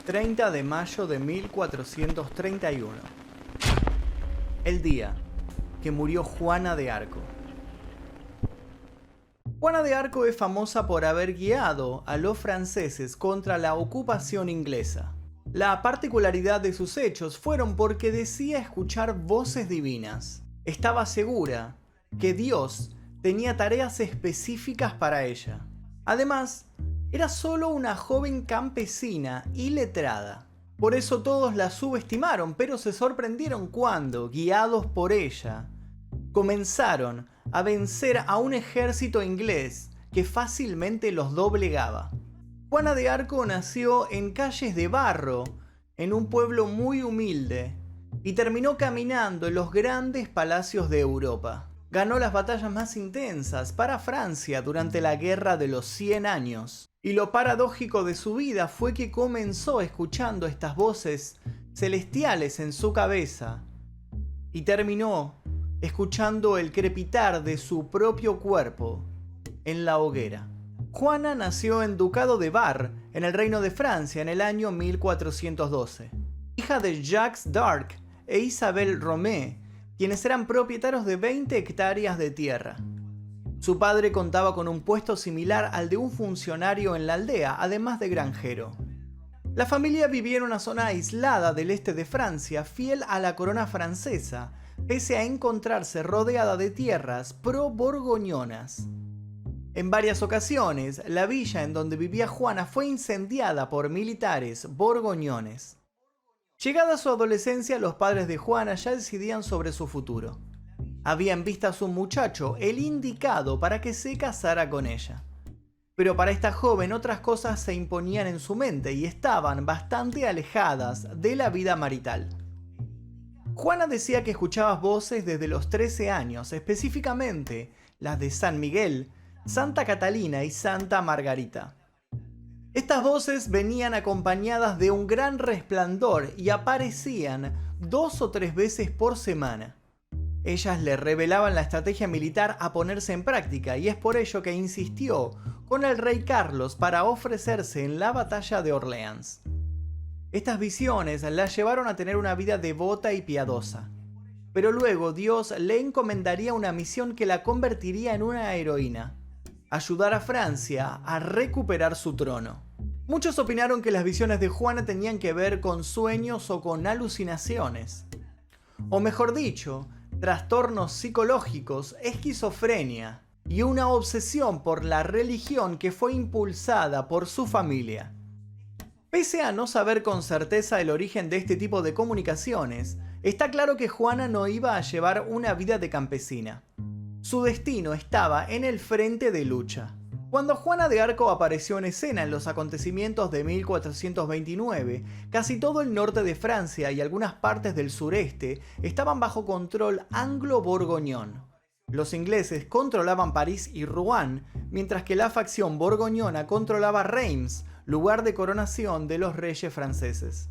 30 de mayo de 1431. El día que murió Juana de Arco. Juana de Arco es famosa por haber guiado a los franceses contra la ocupación inglesa. La particularidad de sus hechos fueron porque decía escuchar voces divinas. Estaba segura que Dios tenía tareas específicas para ella. Además, era solo una joven campesina y letrada. Por eso todos la subestimaron, pero se sorprendieron cuando, guiados por ella, comenzaron a vencer a un ejército inglés que fácilmente los doblegaba. Juana de Arco nació en calles de barro, en un pueblo muy humilde, y terminó caminando en los grandes palacios de Europa. Ganó las batallas más intensas para Francia durante la Guerra de los 100 años. Y lo paradójico de su vida fue que comenzó escuchando estas voces celestiales en su cabeza y terminó escuchando el crepitar de su propio cuerpo en la hoguera. Juana nació en Ducado de Bar, en el Reino de Francia, en el año 1412. Hija de Jacques d'Arc e Isabelle Romée, quienes eran propietarios de 20 hectáreas de tierra. Su padre contaba con un puesto similar al de un funcionario en la aldea, además de granjero. La familia vivía en una zona aislada del este de Francia, fiel a la corona francesa, pese a encontrarse rodeada de tierras pro-borgoñonas. En varias ocasiones, la villa en donde vivía Juana fue incendiada por militares borgoñones. Llegada su adolescencia, los padres de Juana ya decidían sobre su futuro. Habían visto a su muchacho, el indicado para que se casara con ella. Pero para esta joven otras cosas se imponían en su mente y estaban bastante alejadas de la vida marital. Juana decía que escuchaba voces desde los 13 años, específicamente las de San Miguel, Santa Catalina y Santa Margarita. Estas voces venían acompañadas de un gran resplandor y aparecían 2 o 3 veces por semana. Ellas le revelaban la estrategia militar a ponerse en práctica y es por ello que insistió con el rey Carlos para ofrecerse en la batalla de Orleans. Estas visiones la llevaron a tener una vida devota y piadosa. Pero luego Dios le encomendaría una misión que la convertiría en una heroína: ayudar a Francia a recuperar su trono. Muchos opinaron que las visiones de Juana tenían que ver con sueños o con alucinaciones. O mejor dicho, trastornos psicológicos, esquizofrenia y una obsesión por la religión que fue impulsada por su familia. Pese a no saber con certeza el origen de este tipo de comunicaciones, está claro que Juana no iba a llevar una vida de campesina. Su destino estaba en el frente de lucha. Cuando Juana de Arco apareció en escena en los acontecimientos de 1429, casi todo el norte de Francia y algunas partes del sureste estaban bajo control anglo-borgoñón. Los ingleses controlaban París y Rouen, mientras que la facción borgoñona controlaba Reims, lugar de coronación de los reyes franceses.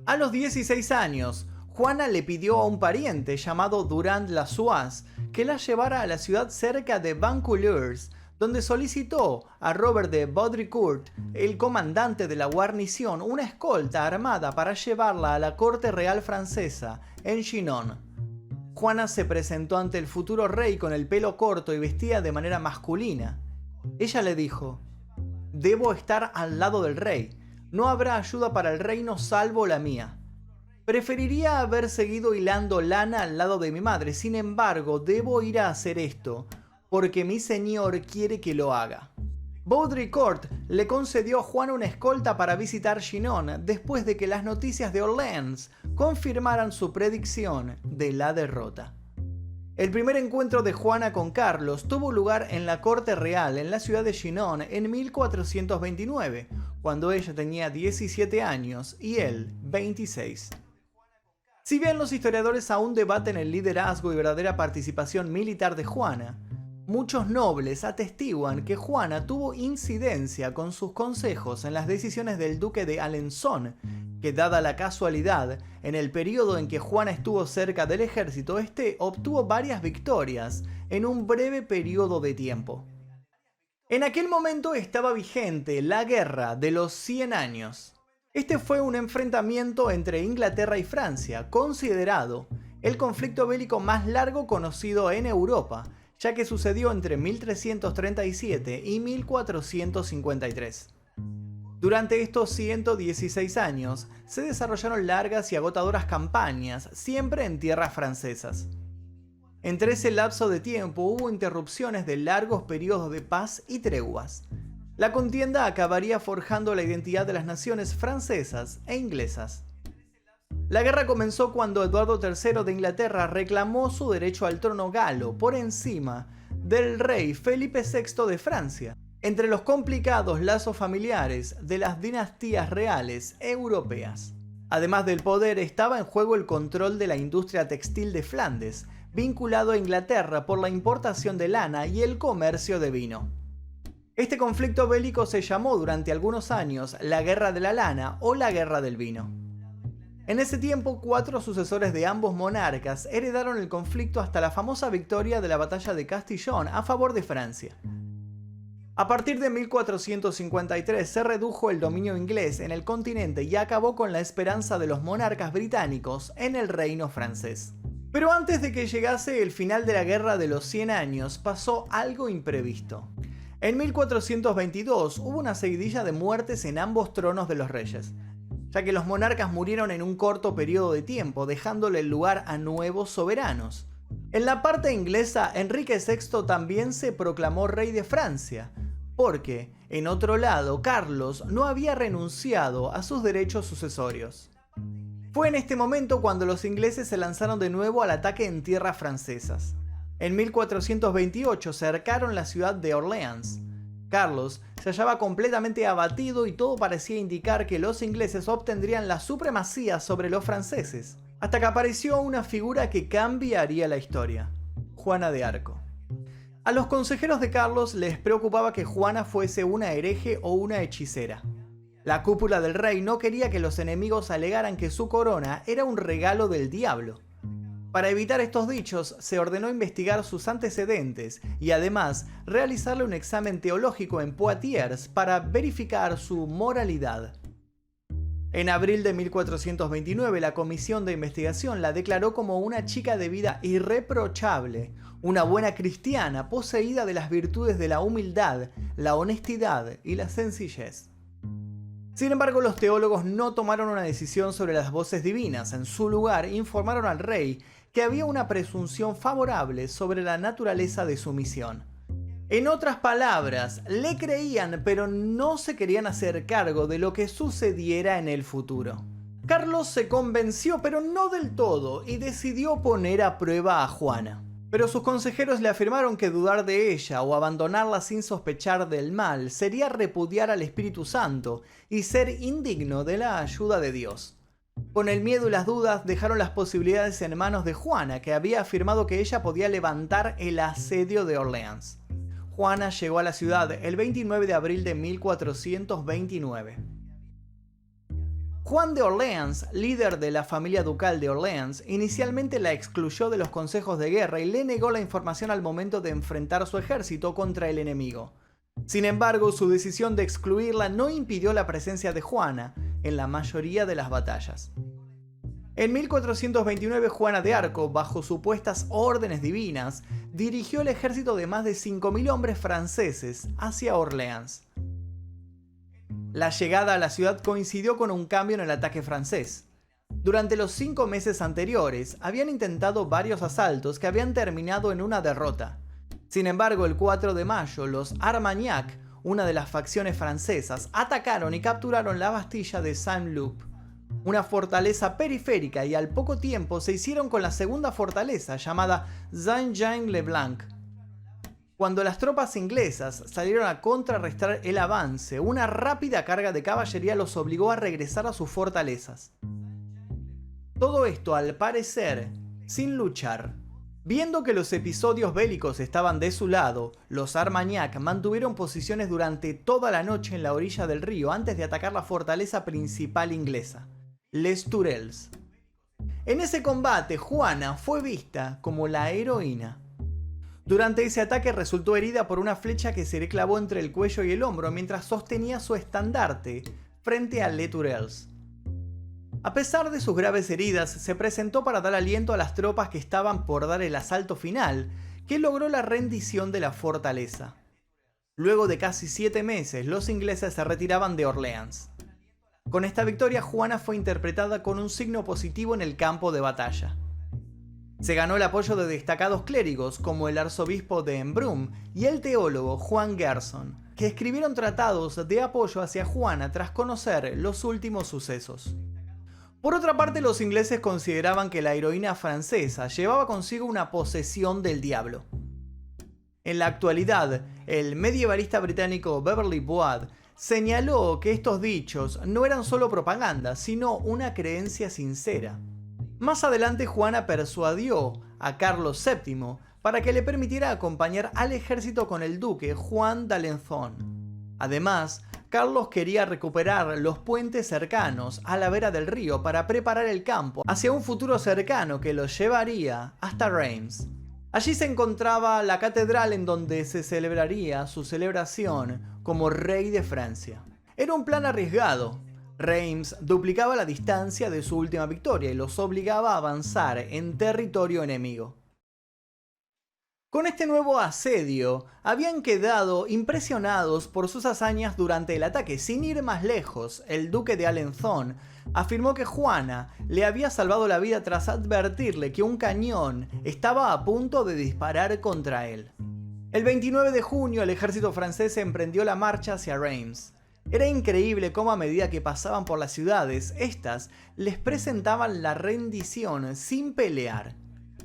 A los 16 años, Juana le pidió a un pariente llamado Durand Lassois que la llevara a la ciudad cerca de Vaucouleurs, donde solicitó a Robert de Baudricourt, el comandante de la guarnición, una escolta armada para llevarla a la corte real francesa en Chinon. Juana se presentó ante el futuro rey con el pelo corto y vestida de manera masculina. Ella le dijo: «Debo estar al lado del rey. No habrá ayuda para el reino salvo la mía. Preferiría haber seguido hilando lana al lado de mi madre. Sin embargo, debo ir a hacer esto, porque mi señor quiere que lo haga». Baudricourt le concedió a Juana una escolta para visitar Chinon después de que las noticias de Orleans confirmaran su predicción de la derrota. El primer encuentro de Juana con Carlos tuvo lugar en la corte real en la ciudad de Chinon en 1429, cuando ella tenía 17 años y él 26. Si bien los historiadores aún debaten el liderazgo y verdadera participación militar de Juana, muchos nobles atestiguan que Juana tuvo incidencia con sus consejos en las decisiones del duque de Alençon, que dada la casualidad, en el periodo en que Juana estuvo cerca del ejército, este obtuvo varias victorias en un breve periodo de tiempo. En aquel momento estaba vigente la Guerra de los 100 años. Este fue un enfrentamiento entre Inglaterra y Francia, considerado el conflicto bélico más largo conocido en Europa, ya que sucedió entre 1337 y 1453. Durante estos 116 años se desarrollaron largas y agotadoras campañas, siempre en tierras francesas. Entre ese lapso de tiempo hubo interrupciones de largos periodos de paz y treguas. La contienda acabaría forjando la identidad de las naciones francesas e inglesas. La guerra comenzó cuando Eduardo III de Inglaterra reclamó su derecho al trono galo por encima del rey Felipe VI de Francia, entre los complicados lazos familiares de las dinastías reales europeas. Además del poder, estaba en juego el control de la industria textil de Flandes, vinculado a Inglaterra por la importación de lana y el comercio de vino. Este conflicto bélico se llamó durante algunos años la Guerra de la Lana o la Guerra del Vino. En ese tiempo, 4 sucesores de ambos monarcas heredaron el conflicto hasta la famosa victoria de la batalla de Castillon a favor de Francia. A partir de 1453 se redujo el dominio inglés en el continente y acabó con la esperanza de los monarcas británicos en el reino francés. Pero antes de que llegase el final de la Guerra de los 100 años, pasó algo imprevisto. En 1422 hubo una seguidilla de muertes en ambos tronos de los reyes, ya que los monarcas murieron en un corto periodo de tiempo, dejándole el lugar a nuevos soberanos. En la parte inglesa, Enrique VI también se proclamó rey de Francia, porque, en otro lado, Carlos no había renunciado a sus derechos sucesorios. Fue en este momento cuando los ingleses se lanzaron de nuevo al ataque en tierras francesas. En 1428 cercaron la ciudad de Orleans. Carlos se hallaba completamente abatido y todo parecía indicar que los ingleses obtendrían la supremacía sobre los franceses, hasta que apareció una figura que cambiaría la historia: Juana de Arco. A los consejeros de Carlos les preocupaba que Juana fuese una hereje o una hechicera. La cúpula del rey no quería que los enemigos alegaran que su corona era un regalo del diablo. Para evitar estos dichos, se ordenó investigar sus antecedentes y además realizarle un examen teológico en Poitiers para verificar su moralidad. En abril de 1429, la comisión de investigación la declaró como una chica de vida irreprochable, una buena cristiana poseída de las virtudes de la humildad, la honestidad y la sencillez. Sin embargo, los teólogos no tomaron una decisión sobre las voces divinas. En su lugar, informaron al rey que había una presunción favorable sobre la naturaleza de su misión. En otras palabras, le creían, pero no se querían hacer cargo de lo que sucediera en el futuro. Carlos se convenció, pero no del todo, y decidió poner a prueba a Juana. Pero sus consejeros le afirmaron que dudar de ella o abandonarla sin sospechar del mal sería repudiar al Espíritu Santo y ser indigno de la ayuda de Dios. Con el miedo y las dudas dejaron las posibilidades en manos de Juana, que había afirmado que ella podía levantar el asedio de Orleans. Juana llegó a la ciudad el 29 de abril de 1429. Juan de Orleans, líder de la familia ducal de Orleans, inicialmente la excluyó de los consejos de guerra y le negó la información al momento de enfrentar su ejército contra el enemigo. Sin embargo, su decisión de excluirla no impidió la presencia de Juana en la mayoría de las batallas. En 1429, Juana de Arco, bajo supuestas órdenes divinas, dirigió el ejército de más de 5.000 hombres franceses hacia Orleans. La llegada a la ciudad coincidió con un cambio en el ataque francés. Durante los 5 meses anteriores, habían intentado varios asaltos que habían terminado en una derrota. Sin embargo, el 4 de mayo, los Armagnac, una de las facciones francesas, atacaron y capturaron la Bastilla de Saint-Loup, una fortaleza periférica, y al poco tiempo se hicieron con la segunda fortaleza, llamada Saint-Jean-le-Blanc. Cuando las tropas inglesas salieron a contrarrestar el avance, una rápida carga de caballería los obligó a regresar a sus fortalezas. Todo esto, al parecer, sin luchar. Viendo que los episodios bélicos estaban de su lado, los Armagnac mantuvieron posiciones durante toda la noche en la orilla del río antes de atacar la fortaleza principal inglesa, Les Durante ese ataque resultó herida por una flecha que se le clavó entre el cuello y el hombro mientras sostenía su estandarte frente a Les Tourelles. A pesar de sus graves heridas, se presentó para dar aliento a las tropas que estaban por dar el asalto final, que logró la rendición de la fortaleza. Luego de casi 7 meses, los ingleses se retiraban de Orleans. Con esta victoria, Juana fue interpretada con un signo positivo en el campo de batalla. Se ganó el apoyo de destacados clérigos como el arzobispo de Embrun y el teólogo Juan Gerson, que escribieron tratados de apoyo hacia Juana tras conocer los últimos sucesos. Por otra parte, los ingleses consideraban que la heroína francesa llevaba consigo una posesión del diablo. En la actualidad, el medievalista británico Beverly Boad señaló que estos dichos no eran solo propaganda, sino una creencia sincera. Más adelante, Juana persuadió a Carlos VII para que le permitiera acompañar al ejército con el duque Juan d'Alençon. Además, Carlos quería recuperar los puentes cercanos a la vera del río para preparar el campo hacia un futuro cercano que los llevaría hasta Reims. Allí se encontraba la catedral en donde se celebraría su celebración como rey de Francia. Era un plan arriesgado. Reims duplicaba la distancia de su última victoria y los obligaba a avanzar en territorio enemigo. Con este nuevo asedio, habían quedado impresionados por sus hazañas durante el ataque. Sin ir más lejos, el duque de Alençon afirmó que Juana le había salvado la vida tras advertirle que un cañón estaba a punto de disparar contra él. El 29 de junio, el ejército francés emprendió la marcha hacia Reims. Era increíble cómo a medida que pasaban por las ciudades, estas les presentaban la rendición sin pelear,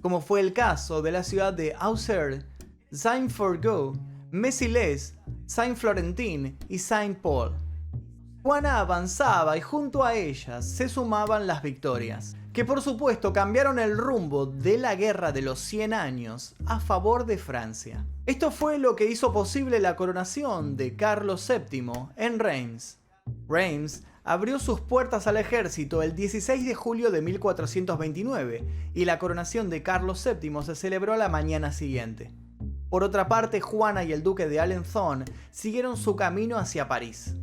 como fue el caso de la ciudad de Auxerre, Saint-Forgot, Mésiles, Saint-Florentin y Saint-Paul. Juana avanzaba y junto a ellas se sumaban las victorias, que por supuesto cambiaron el rumbo de la guerra de los 100 años a favor de Francia. Esto fue lo que hizo posible la coronación de Carlos VII en Reims. Reims abrió sus puertas al ejército el 16 de julio de 1429 y la coronación de Carlos VII se celebró a la mañana siguiente. Por otra parte, Juana y el duque de Alençon siguieron su camino hacia París.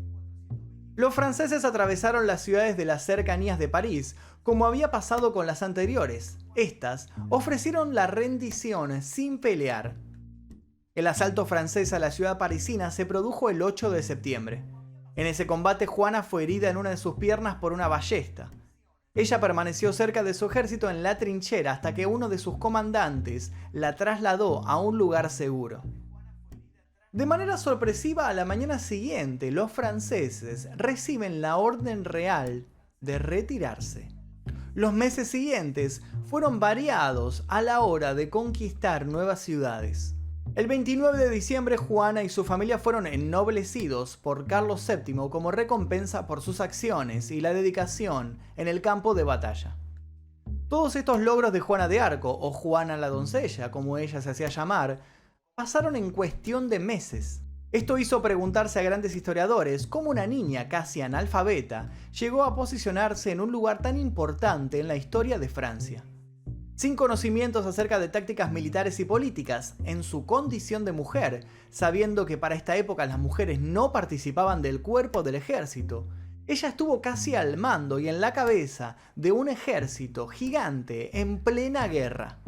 Los franceses atravesaron las ciudades de las cercanías de París, como había pasado con las anteriores. Estas ofrecieron la rendición sin pelear. El asalto francés a la ciudad parisina se produjo el 8 de septiembre. En ese combate, Juana fue herida en una de sus piernas por una ballesta. Ella permaneció cerca de su ejército en la trinchera hasta que uno de sus comandantes la trasladó a un lugar seguro. De manera sorpresiva, a la mañana siguiente, los franceses reciben la orden real de retirarse. Los meses siguientes fueron variados a la hora de conquistar nuevas ciudades. El 29 de diciembre, Juana y su familia fueron ennoblecidos por Carlos VII como recompensa por sus acciones y la dedicación en el campo de batalla. Todos estos logros de Juana de Arco, o Juana la doncella, como ella se hacía llamar, pasaron en cuestión de meses. Esto hizo preguntarse a grandes historiadores cómo una niña casi analfabeta llegó a posicionarse en un lugar tan importante en la historia de Francia. Sin conocimientos acerca de tácticas militares y políticas, en su condición de mujer, sabiendo que para esta época las mujeres no participaban del cuerpo del ejército, ella estuvo casi al mando y en la cabeza de un ejército gigante en plena guerra.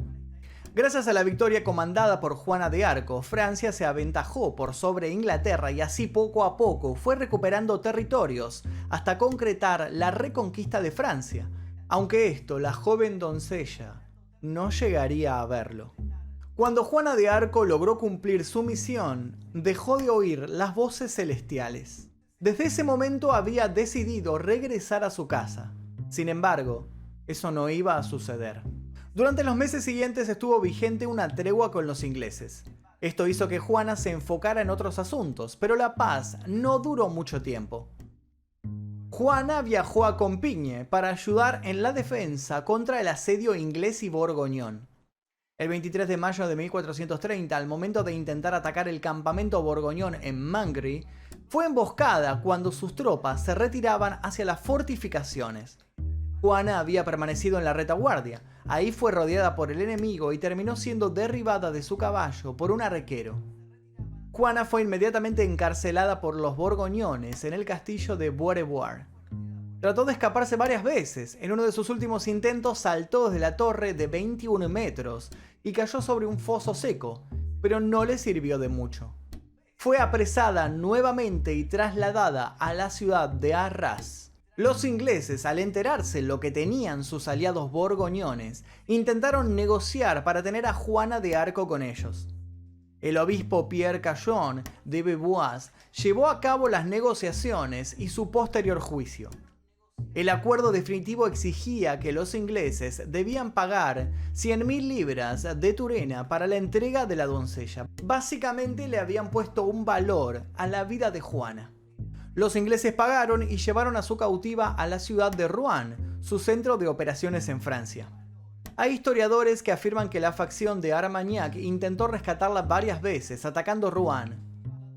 Gracias a la victoria comandada por Juana de Arco, Francia se aventajó por sobre Inglaterra y así poco a poco fue recuperando territorios hasta concretar la reconquista de Francia, aunque esto la joven doncella no llegaría a verlo. Cuando Juana de Arco logró cumplir su misión, dejó de oír las voces celestiales. Desde ese momento había decidido regresar a su casa. Sin embargo, eso no iba a suceder. Durante los meses siguientes estuvo vigente una tregua con los ingleses. Esto hizo que Juana se enfocara en otros asuntos, pero la paz no duró mucho tiempo. Juana viajó a Compiègne para ayudar en la defensa contra el asedio inglés y borgoñón. El 23 de mayo de 1430, al momento de intentar atacar el campamento borgoñón en Mangry, fue emboscada cuando sus tropas se retiraban hacia las fortificaciones. Juana había permanecido en la retaguardia. Ahí fue rodeada por el enemigo y terminó siendo derribada de su caballo por un arquero. Juana fue inmediatamente encarcelada por los borgoñones en el castillo de Beaurevoir. Trató de escaparse varias veces. En uno de sus últimos intentos saltó desde la torre de 21 metros y cayó sobre un foso seco, pero no le sirvió de mucho. Fue apresada nuevamente y trasladada a la ciudad de Arras. Los ingleses, al enterarse lo que tenían sus aliados borgoñones, intentaron negociar para tener a Juana de Arco con ellos. El obispo Pierre Callon de Beauvois llevó a cabo las negociaciones y su posterior juicio. El acuerdo definitivo exigía que los ingleses debían pagar 100.000 libras de Turena para la entrega de la doncella. Básicamente le habían puesto un valor a la vida de Juana. Los ingleses pagaron y llevaron a su cautiva a la ciudad de Rouen, su centro de operaciones en Francia. Hay historiadores que afirman que la facción de Armagnac intentó rescatarla varias veces, atacando Rouen.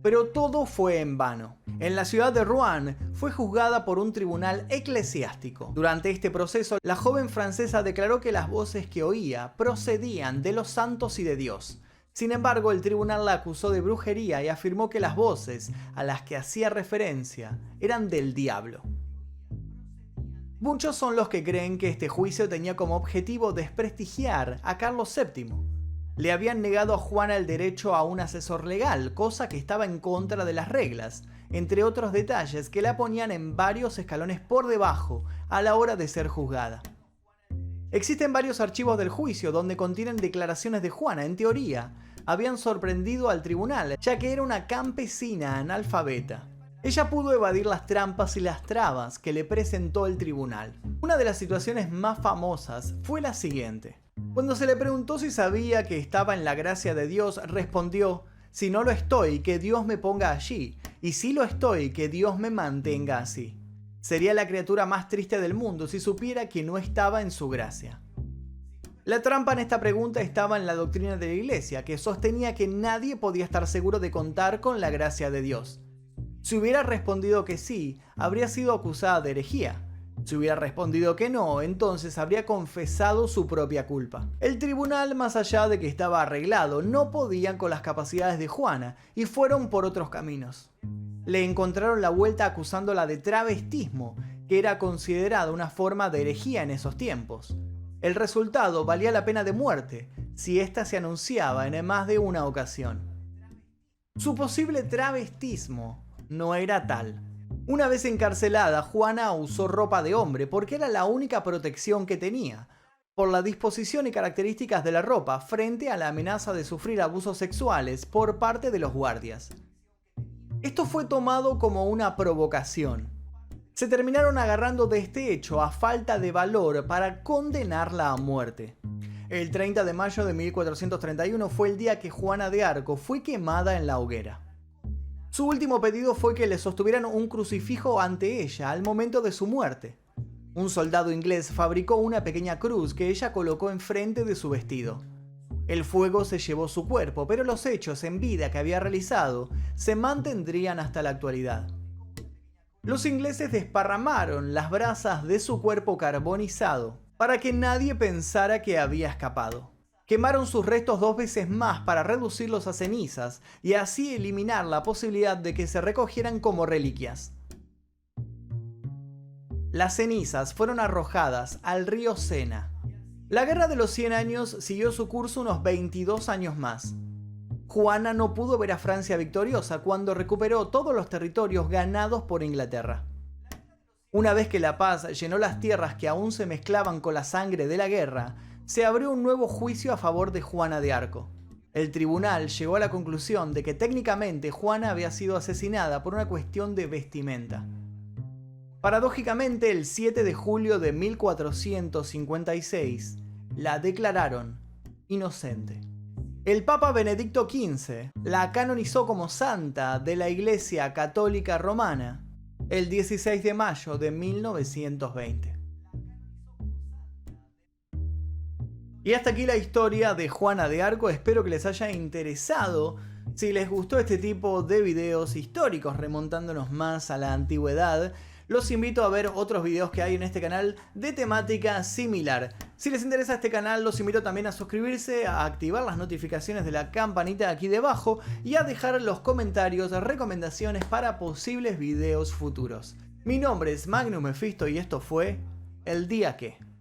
Pero todo fue en vano. En la ciudad de Rouen fue juzgada por un tribunal eclesiástico. Durante este proceso, la joven francesa declaró que las voces que oía procedían de los santos y de Dios. Sin embargo, el tribunal la acusó de brujería y afirmó que las voces a las que hacía referencia eran del diablo. Muchos son los que creen que este juicio tenía como objetivo desprestigiar a Carlos VII. Le habían negado a Juana el derecho a un asesor legal, cosa que estaba en contra de las reglas, entre otros detalles que la ponían en varios escalones por debajo a la hora de ser juzgada. Existen varios archivos del juicio donde contienen declaraciones de Juana. En teoría, habían sorprendido al tribunal, ya que era una campesina analfabeta. Ella pudo evadir las trampas y las trabas que le presentó el tribunal. Una de las situaciones más famosas fue la siguiente. Cuando se le preguntó si sabía que estaba en la gracia de Dios, respondió: si no lo estoy, que Dios me ponga allí, y si lo estoy, que Dios me mantenga así. Sería la criatura más triste del mundo si supiera que no estaba en su gracia. La trampa en esta pregunta estaba en la doctrina de la Iglesia, que sostenía que nadie podía estar seguro de contar con la gracia de Dios. Si hubiera respondido que sí, habría sido acusada de herejía. Si hubiera respondido que no, entonces habría confesado su propia culpa. El tribunal, más allá de que estaba arreglado, no podían con las capacidades de Juana y fueron por otros caminos. Le encontraron la vuelta acusándola de travestismo, que era considerada una forma de herejía en esos tiempos. El resultado valía la pena de muerte, si ésta se anunciaba en más de una ocasión. Su posible travestismo no era tal. Una vez encarcelada, Juana usó ropa de hombre porque era la única protección que tenía, por la disposición y características de la ropa frente a la amenaza de sufrir abusos sexuales por parte de los guardias. Esto fue tomado como una provocación. Se terminaron agarrando de este hecho a falta de valor para condenarla a muerte. El 30 de mayo de 1431 fue el día que Juana de Arco fue quemada en la hoguera. Su último pedido fue que le sostuvieran un crucifijo ante ella al momento de su muerte. Un soldado inglés fabricó una pequeña cruz que ella colocó enfrente de su vestido. El fuego se llevó su cuerpo, pero los hechos en vida que había realizado se mantendrían hasta la actualidad. Los ingleses desparramaron las brasas de su cuerpo carbonizado para que nadie pensara que había escapado. Quemaron sus restos 2 veces más para reducirlos a cenizas y así eliminar la posibilidad de que se recogieran como reliquias. Las cenizas fueron arrojadas al río Sena. La Guerra de los 100 años siguió su curso unos 22 años más. Juana no pudo ver a Francia victoriosa cuando recuperó todos los territorios ganados por Inglaterra. Una vez que la paz llenó las tierras que aún se mezclaban con la sangre de la guerra, se abrió un nuevo juicio a favor de Juana de Arco. El tribunal llegó a la conclusión de que técnicamente Juana había sido asesinada por una cuestión de vestimenta. Paradójicamente, el 7 de julio de 1456, la declararon inocente. El Papa Benedicto XV la canonizó como santa de la Iglesia Católica Romana el 16 de mayo de 1920. Y hasta aquí la historia de Juana de Arco. Espero que les haya interesado. Si les gustó este tipo de videos históricos remontándonos más a la antigüedad, los invito a ver otros videos que hay en este canal de temática similar. Si les interesa este canal, los invito también a suscribirse, a activar las notificaciones de la campanita aquí debajo y a dejar en los comentarios recomendaciones para posibles videos futuros. Mi nombre es Magnus Mephisto y esto fue El Día Que.